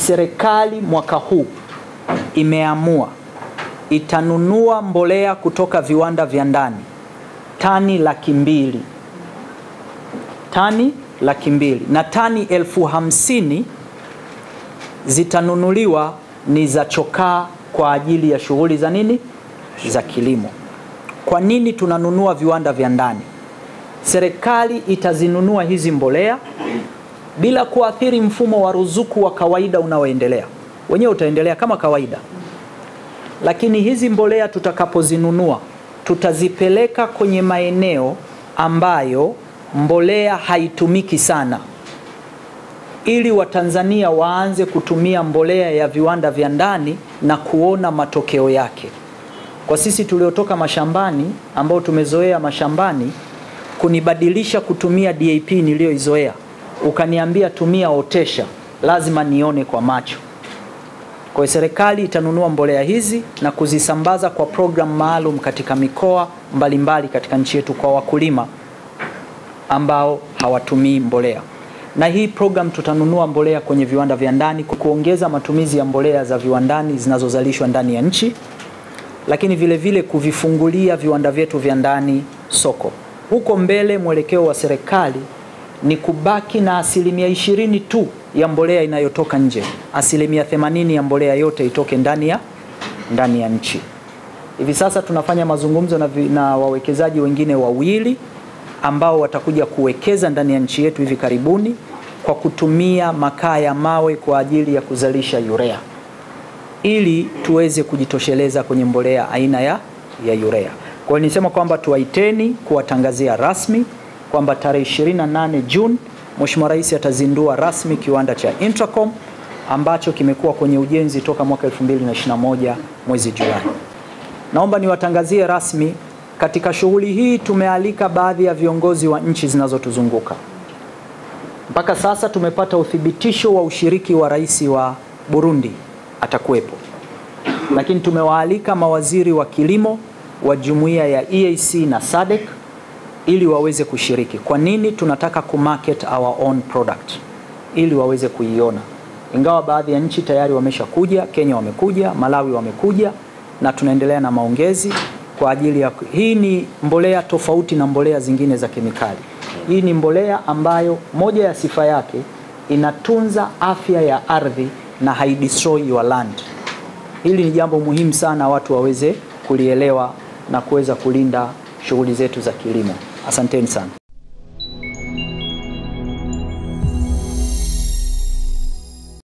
serikali mwaka huu imeamua itanunua mbolea kutoka viwanda vya ndani tani 200,000. Tani 200,000 na tani 50,000 zitanunuliwa ni za chokaa kwa ajili ya shughuli za nini? Za kilimo. Kwa nini tunanunua viwanda vya ndani? Serikali itazinunua hizi mbolea bila kuathiri mfumo wa ruzuku wa kawaida unaoendelea. Wenyewe utaendelea kama kawaida. Lakini hizi mbolea tutakapozinunua, tutazipeleka kwenye maeneo ambayo mbolea haitumiki sana, ili Watanzania waanze kutumia mbolea ya viwanda vya ndani na kuona matokeo yake. Kwa sisi tuliotoka mashambani, ambao tumezoea mashambani, kunibadilisha kutumia DAP niliyoizoea, ukaniambia tumia otesha, lazima nione kwa macho. Kwa serikali itanunua mbolea hizi na kuzisambaza kwa program maalum katika mikoa mbalimbali katika nchi yetu kwa wakulima ambao hawatumii mbolea. Na hii program tutanunua mbolea kwenye viwanda vya ndani kuongeza matumizi ya mbolea za viwandani zinazozalishwa ndani ya nchi, lakini vile vile kuvifungulia viwanda vyetu vya ndani soko. Huko mbele mwelekeo wa serikali ni kubaki na 20% tu ya mbolea inayotoka nje. 80% ya mbolea yote itoke ndani ya nchi. Hivi sasa tunafanya mazungumzo na wawekezaji wengine wawili ambao watakuja kuwekeza ndani ya nchi yetu hivi karibuni kwa kutumia makaa ya mawe kwa ajili ya kuzalisha urea, ili tuweze kujitosheleza kwenye mbolea aina ya urea. Kwa hiyo nisema kwamba tuwaiteni kuwatangazia rasmi kwamba tarehe 28 Juni Mheshimiwa Rais atazindua rasmi kiwanda cha Intracom ambacho kimekuwa kwenye ujenzi toka mwaka 2021 mwezi Julai. Naomba niwatangazie rasmi, katika shughuli hii tumealika baadhi ya viongozi wa nchi zinazotuzunguka. Mpaka sasa tumepata uthibitisho wa ushiriki wa Rais wa Burundi, atakuwepo. Lakini tumewaalika mawaziri wa kilimo wa jumuiya ya EAC na SADC ili waweze kushiriki. Kwa nini? Tunataka kumarket our own product ili waweze kuiona. Ingawa baadhi ya nchi tayari wameshakuja, Kenya wamekuja, Malawi wamekuja, na tunaendelea na maongezi kwa ajili ya hii. Ni mbolea tofauti na mbolea zingine za kemikali. Hii ni mbolea ambayo moja ya sifa yake inatunza afya ya ardhi na haidestroy your land. Hili ni jambo muhimu sana watu waweze kulielewa na kuweza kulinda shughuli zetu za kilimo. Asanteni sana.